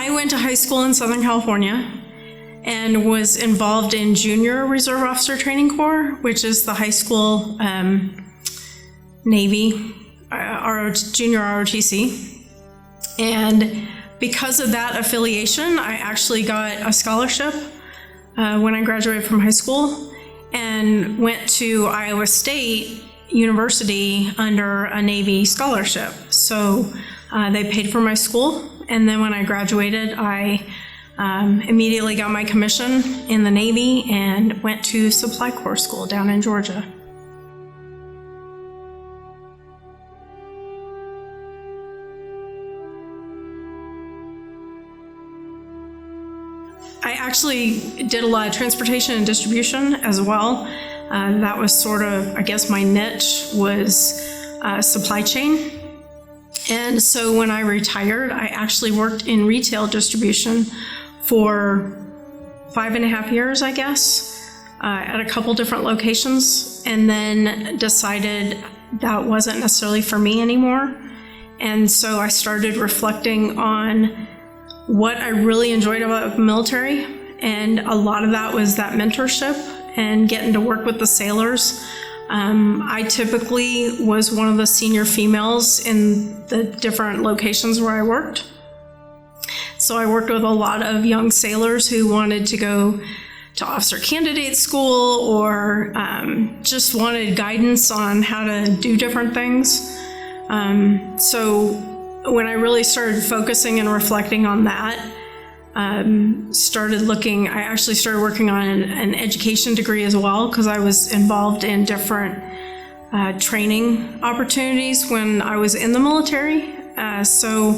I went to high school in Southern California and was involved in Junior Reserve Officer Training Corps, which is the high school Navy junior ROTC. And because of that affiliation, I actually got a scholarship when I graduated from high school and went to Iowa State University under a Navy scholarship. So they paid for my school, and then when I graduated, I immediately got my commission in the Navy and went to Supply Corps School down in Georgia. I actually did a lot of transportation and distribution as well. That was sort of, I guess my niche was supply chain. And so when I retired, I actually worked in retail distribution for 5.5 years, I guess, at a couple different locations, and then decided that wasn't necessarily for me anymore. And so I started reflecting on what I really enjoyed about the military, and a lot of that was that mentorship and getting to work with the sailors. I typically was one of the senior females in the different locations where I worked. So I worked with a lot of young sailors who wanted to go to officer candidate school or just wanted guidance on how to do different things. So when I really started focusing and reflecting on that, I actually started working on an education degree as well, because I was involved in different training opportunities when I was in the military. So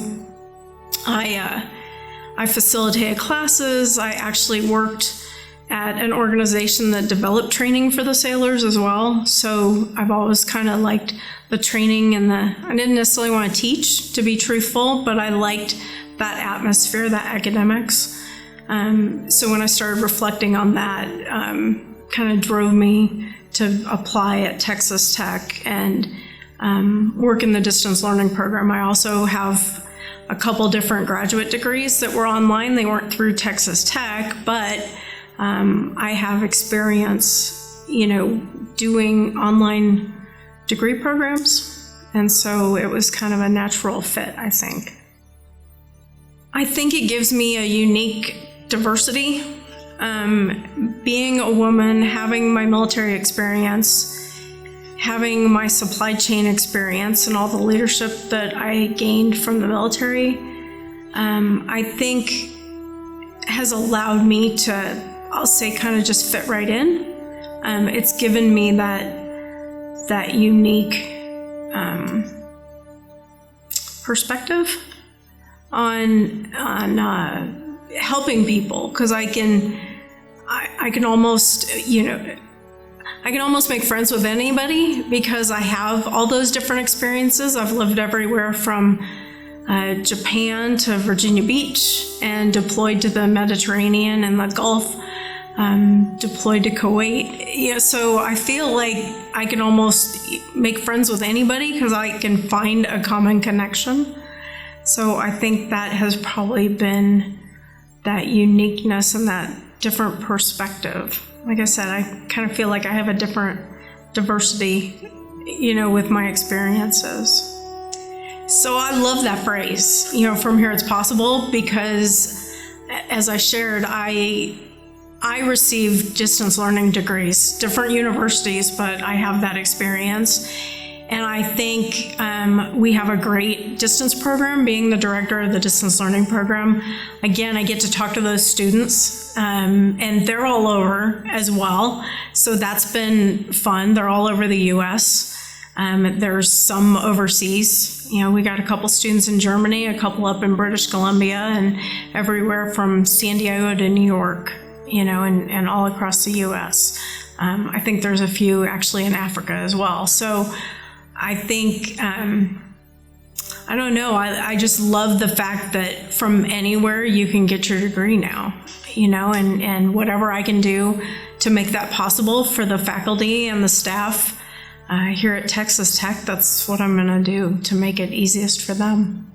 I facilitated classes. I actually worked at an organization that developed training for the sailors as well. So I've always kind of liked the training and I didn't necessarily want to teach, to be truthful, but I liked that atmosphere, that academics. So when I started reflecting on that, kind of drove me to apply at Texas Tech and work in the distance learning program. I also have a couple different graduate degrees that were online. They weren't through Texas Tech, but I have experience, doing online degree programs. And so it was kind of a natural fit, I think. I think it gives me a unique diversity. Being a woman, having my military experience, having my supply chain experience and all the leadership that I gained from the military, I think has allowed me to, I'll say, kind of just fit right in. It's given me that unique perspective on helping people, because I can almost make friends with anybody because I have all those different experiences. I've lived everywhere from Japan to Virginia Beach and deployed to the Mediterranean and the Gulf, deployed to Kuwait. So I feel like I can almost make friends with anybody because I can find a common connection. So I think that has probably been that uniqueness and that different perspective. Like I said, I kind of feel like I have a different diversity, with my experiences. So I love that phrase, from here it's possible, because as I shared, I received distance learning degrees, different universities, but I have that experience. And I think we have a great distance program. Being the director of the distance learning program, again, I get to talk to those students, and they're all over as well. So that's been fun. They're all over the U.S. There's some overseas. We got a couple students in Germany, a couple up in British Columbia, and everywhere from San Diego to New York, and all across the U.S. I think there's a few actually in Africa as well. So I think, I don't know, I just love the fact that from anywhere you can get your degree now, and whatever I can do to make that possible for the faculty and the staff here at Texas Tech, that's what I'm going to do to make it easiest for them.